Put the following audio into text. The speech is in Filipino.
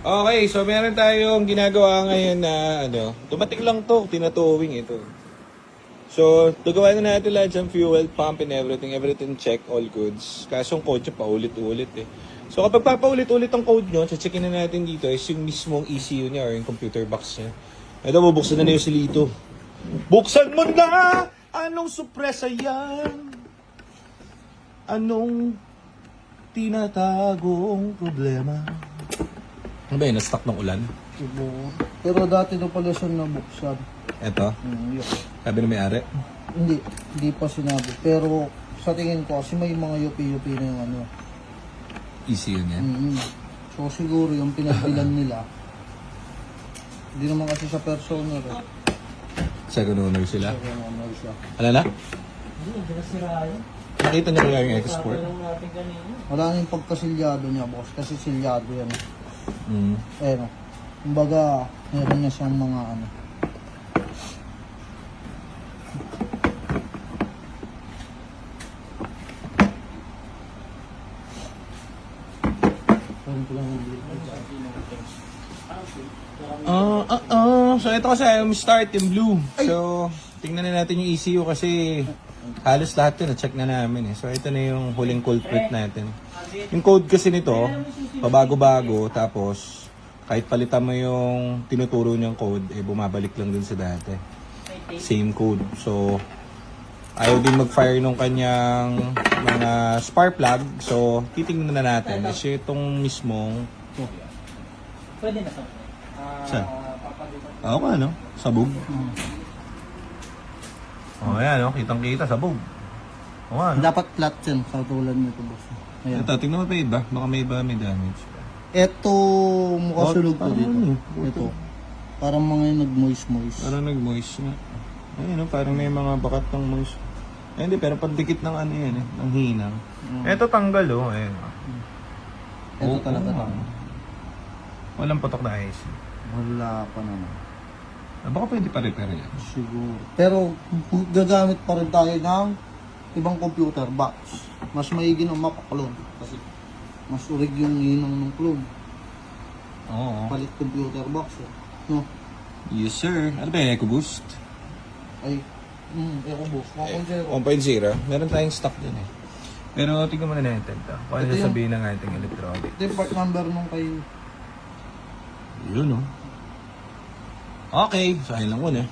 Okay, so meron tayong ginagawa ngayon na dumating lang to, tinatowing ito. So, tugawa na natin lahat dyan, fuel, pump and everything check, all goods. Kaso yung code nyo, paulit-ulit eh. So, kapag papaulit-ulit ang code nyo, checkin na natin dito is yung mismong ECU niya or yung computer box niya. Ito, bubuksan na yung silito. Buksan mo na! Anong supresa yan? Anong tinatagong problema? Ano ba yun? Na-stuck ng ulan? Siguro. Pero dati na pala siya nabuksan. Eto? Yun. Sabi na may-ari? Hindi pa sinabi. Pero sa tingin ko kasi may mga yupi-yupi na yung ano. ECU niya? So siguro yung pinagbilan nila. Hindi naman kasi sa personal eh. Second owner sila? So ano siya. Alala? Hindi na sira yun. Nakita niyo kaya yung export? Sabi lang natin kanina. Wala na yung pagkasilyado niya boss. Kasi silyado yan. Mm. Eh no. Kumbaga meron niya siyang mga ano. So ito kasi I'm start yung blue. So tingnan na natin yung ECU kasi halos lahat yun na-check na namin eh. So ito na yung huling culprit natin. Yung code kasi nito, pabago-bago tapos kahit palitan mo yung tinuturo niyang code, eh bumabalik lang dun sa dati. Same code. So ayaw din mag-fire nung kanyang mga spark plug. So titingnan na natin is itong mismong Pwede na to. saan? Oo ka, no? Sabog. Oh, ayan, no? Kitang-kita, sabog. Oo nga, no? Dapat flat yan. Katulad nito boss. Ayan. Ito, tingnan mo pa iba. Baka may iba may damage. Ito mukha sunog ko parang dito. ano, Ito. Parang mga nag-moist-moist. Parang nag-moist nga. Ayun, no? Parang may mga bakat ng moist. Eh, hindi, pero pagdikit ng ano yan, eh. Ng hinang. Ito tanggal, oh. Ayun. Ito Oo, talaga oo. tama. Walang putok na IC. Wala pa naman. Baka pwede pa repair yan. Siguro. Pero gagamit pa rin tayo ng ibang computer box. Mas maigi ng mapa-clone. Kasi mas urig yung hinang ng clone. Oo. Palit computer box. Eh. No? Yes, sir. Ano ba yung EcoBoost? Ay, EcoBoost. 1.0. 1.0. Meron tayong stock din eh. Pero tingnan muna natin ito. Kung ano Ito yung- sasabihin ng ating electronic. Ito yung part number nung kay... Yun, no? Okay. So, ayun lang muna.